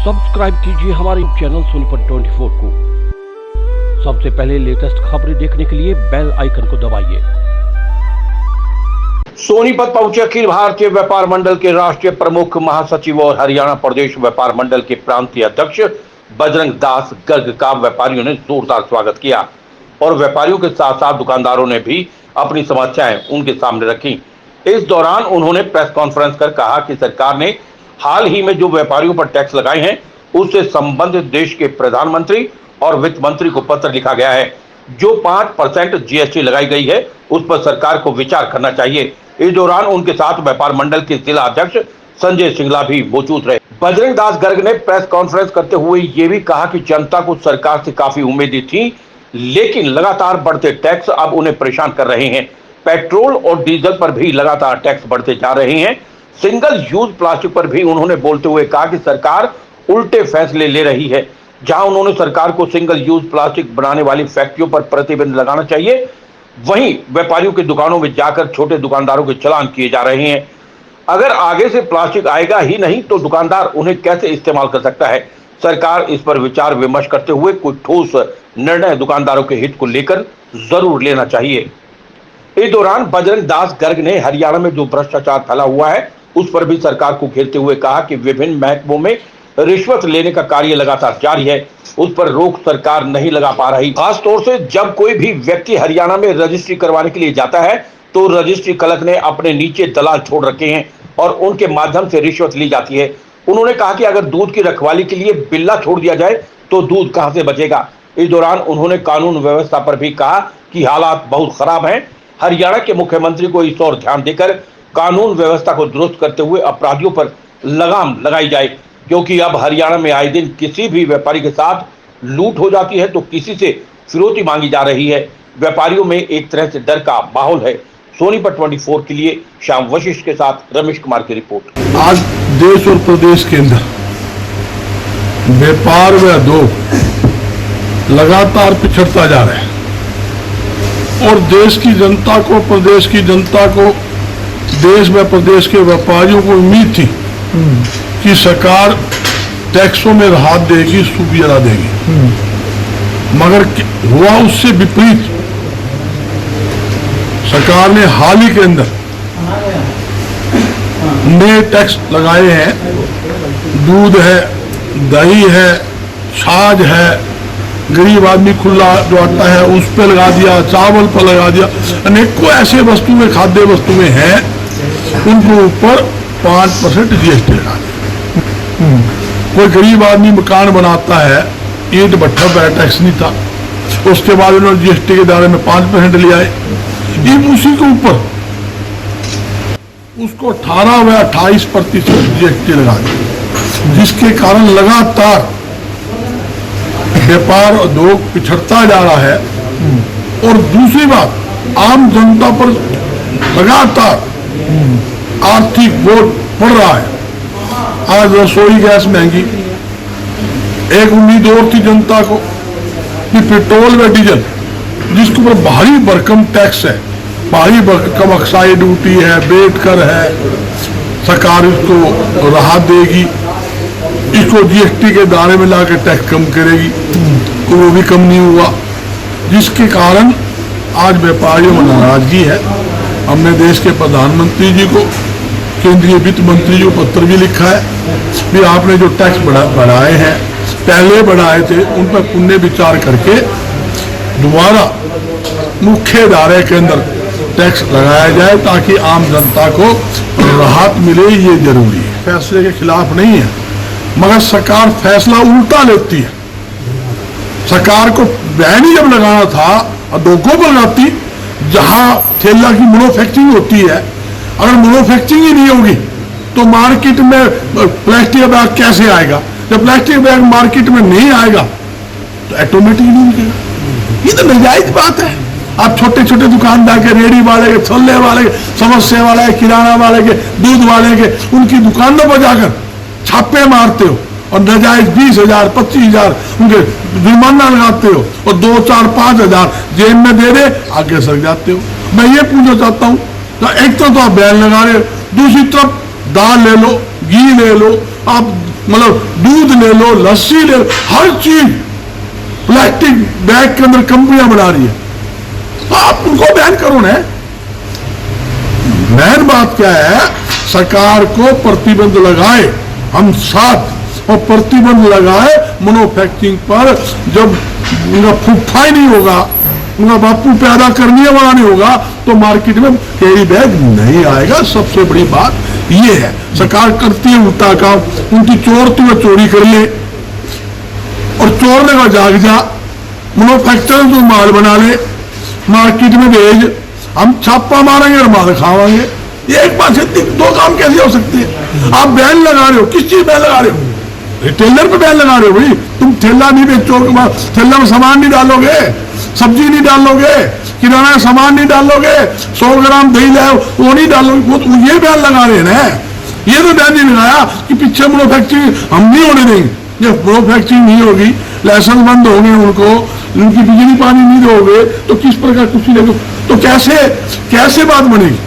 Subscribe कीजिए हमारे channel Sonipat 24 को। सबसे पहले लेटेस्ट खबरें देखने के लिए बेल आइकन को दबाइए। सोनीपत पहुंचे अखिल भारतीय व्यापार मंडल के राष्ट्रीय प्रमुख महासचिव और हरियाणा प्रदेश व्यापार मंडल के प्रांतीय अध्यक्ष बजरंग दास गर्ग का व्यापारियों ने जोरदार स्वागत किया और व्यापारियों के साथ साथ दुकानदारों ने भी अपनी समस्याएं उनके सामने रखी। इस दौरान उन्होंने प्रेस कॉन्फ्रेंस कर कहा कि सरकार ने हाल ही में जो व्यापारियों पर टैक्स लगाए हैं उससे संबंधित देश के प्रधानमंत्री और वित्त मंत्री को पत्र लिखा गया है। जो 5% जीएसटी लगाई गई है उस पर सरकार को विचार करना चाहिए। इस दौरान उनके साथ व्यापार मंडल के जिला अध्यक्ष संजय सिंगला भी मौजूद रहे। बजरंग दास गर्ग ने प्रेस कॉन्फ्रेंस करते हुए ये भी कहा कि जनता को सरकार से काफी उम्मीदें थी, लेकिन लगातार बढ़ते टैक्स अब उन्हें परेशान कर रहे हैं। पेट्रोल और डीजल पर भी लगातार टैक्स बढ़ते जा रहे हैं। सिंगल यूज प्लास्टिक पर भी उन्होंने बोलते हुए कहा कि सरकार उल्टे फैसले ले रही है। जहां उन्होंने सरकार को सिंगल यूज प्लास्टिक बनाने वाली फैक्ट्रियों पर प्रतिबंध लगाना चाहिए, वहीं व्यापारियों की दुकानों में जाकर छोटे दुकानदारों के चालान किए जा रहे हैं। अगर आगे से प्लास्टिक आएगा ही नहीं तो दुकानदार उन्हें कैसे इस्तेमाल कर सकता है। सरकार इस पर विचार विमर्श करते हुए कोई ठोस निर्णय दुकानदारों के हित को लेकर जरूर लेना चाहिए। इस दौरान बजरंग दास गर्ग ने हरियाणा में जो भ्रष्टाचार फैला हुआ है उस पर भी सरकार को घेरते हुए कहा कि विभिन्न महकमों में रिश्वत लेने का कार्य लगातार जारी है, उस पर रोक सरकार नहीं लगा पा रही। खासतौर से जब कोई भी व्यक्ति हरियाणा में रजिस्ट्री करवाने के लिए जाता है तो रजिस्ट्री क्लर्क ने अपने नीचे दलाल छोड़ रखे हैं और उनके माध्यम से रिश्वत ली जाती है। उन्होंने कहा कि अगर दूध की रखवाली के लिए बिल्ला छोड़ दिया जाए तो दूध कहां से बचेगा। इस दौरान उन्होंने कानून व्यवस्था पर भी कहा कि हालात बहुत खराब हैं। हरियाणा के मुख्यमंत्री को इस ओर ध्यान देकर कानून व्यवस्था को दुरुस्त करते हुए अपराधियों पर लगाम लगाई जाए, क्योंकि अब हरियाणा में आए दिन किसी भी व्यापारी के साथ लूट हो जाती है तो किसी से फिरौती मांगी जा रही है। व्यापारियों में एक तरह से डर का माहौल है। सोनीपत 24 के लिए श्याम वशिष्ठ के साथ रमेश कुमार की रिपोर्ट। आज देश और प्रदेश के अंदर व्यापार व उद्योग लगातार पिछड़ता जा रहा है और देश की जनता को, प्रदेश की जनता को, देश व प्रदेश के व्यापारियों को उम्मीद थी कि सरकार टैक्सों में राहत देगी, सुविधा देगी, मगर हुआ उससे विपरीत। सरकार ने हाल ही के अंदर नए टैक्स लगाए हैं। दूध है, दही है, छाछ है, गरीब आदमी खुला जो आटा है उस पर लगा दिया, चावल पर लगा दिया, अनेकों ऐसे वस्तुएं, खाद्य वस्तुएं हैं उनके ऊपर 5% जीएसटी लगा दिया। कोई गरीब आदमी मकान बनाता है, ईंट भट्ठा पर टैक्स नहीं था, उसके बाद उन्होंने जीएसटी के दायरे में 5% ले आए। ये उसी के ऊपर उसको 18 व 28% जीएसटी लगा दिया, जिसके कारण लगातार व्यापार उद्योग पिछड़ता जा रहा है। और दूसरी बात, आम जनता पर लगातार आर्थिक बोझ पड़ रहा है। आज रसोई गैस महंगी। एक उम्मीद और थी जनता को कि पेट्रोल व डीजल जिसके ऊपर भारी भरकम टैक्स है, भारी भरकम एक्साइज ड्यूटी है, बेट कर है, सरकार इसको राहत देगी, इसको जीएसटी के दायरे में लाकर टैक्स कम करेगी, तो वो भी कम नहीं हुआ, जिसके कारण आज व्यापारियों में नाराजगी है। हमने देश के प्रधानमंत्री जी को, केंद्रीय वित्त मंत्री जी को पत्र भी लिखा है कि आपने जो टैक्स बढ़ाए हैं, पहले बढ़ाए थे, उन पर पुनः विचार करके दोबारा मुख्य दायरे के अंदर टैक्स लगाया जाए ताकि आम जनता को राहत मिले। ये जरूरी है। फैसले के खिलाफ नहीं है, मगर सरकार फैसला उल्टा लेती है। सरकार को बैन ही जब लगाना था उद्योगों पर लगाती, जहां ठेला की मैन्युफैक्चरिंग होती है। अगर मैन्युफैक्चरिंग ही नहीं होगी तो मार्केट में प्लास्टिक बैग कैसे आएगा? जब प्लास्टिक बैग मार्केट में नहीं आएगा तो ऑटोमेटिक नहीं निकलेगा। ये तो नाजायज बात है। आप छोटे छोटे दुकानदार के, रेडी वाले के, छोले वाले के, समोसे वाले के, किराना वाले के, दूध वाले के, उनकी दुकानों पर जाकर छापे मारते हो और नाजायज 20,000, 25,000 उनके जुर्माना लगाते हो और 2, 4, 5,000 जेब में दे दे, आगे सर जाते हो। मैं ये पूछना चाहता हूँ, तो एक तो आप बैन लगा रहे हो, दूसरी तरफ दाल ले लो, घी ले लो, आप मतलब दूध ले लो, लस्सी ले लो, हर चीज प्लास्टिक बैग के अंदर कंपनियां बना रही है। आप उनको बैन करो ना। मेन बात क्या है, सरकार को प्रतिबंध लगाए, हम साथ, और प्रतिबंध लगाए मैन्युफैक्चरिंग पर। जब उनका फुफा ही नहीं होगा, उनका बापू पैदा करने वाला नहीं होगा, तो मार्केट में कैरी बैग नहीं आएगा। सबसे बड़ी बात ये है, सरकार करती है उल्टा काम। उनकी चोर तो वो चोरी कर ले, और चोर ने का जाग जा, मैन्युफैक्चरर तो माल बना ले, मार्केट में भेज, हम छापा मारेंगे और माल खावाएंगे। एक बात से दो काम कैसे हो सकते हैं? आप बैन लगा रहे हो, किस चीज बैन लगा रहे हो? रिटेलर पे बैन लगा रहे हो भाई। तुम ठेला नहीं बेचो, ठेला में सामान नहीं डालोगे, सब्जी नहीं डालोगे, किराना का सामान नहीं डालोगे, 100 ग्राम दही लाओ वो नहीं डालोगे, वो तो ये बैन लगा रहे हैं ना। ये तो बैन नहीं लगाया कि पीछे मैन्युफैक्चरिंग हम नहीं होने देंगे। जब मैन्युफैक्चरिंग नहीं होगी, लाइसेंस बंद होंगे, उनको उनकी बिजली पानी नहीं दोगे, तो किस प्रकार कुछ नहीं, तो कैसे बात बनेगी?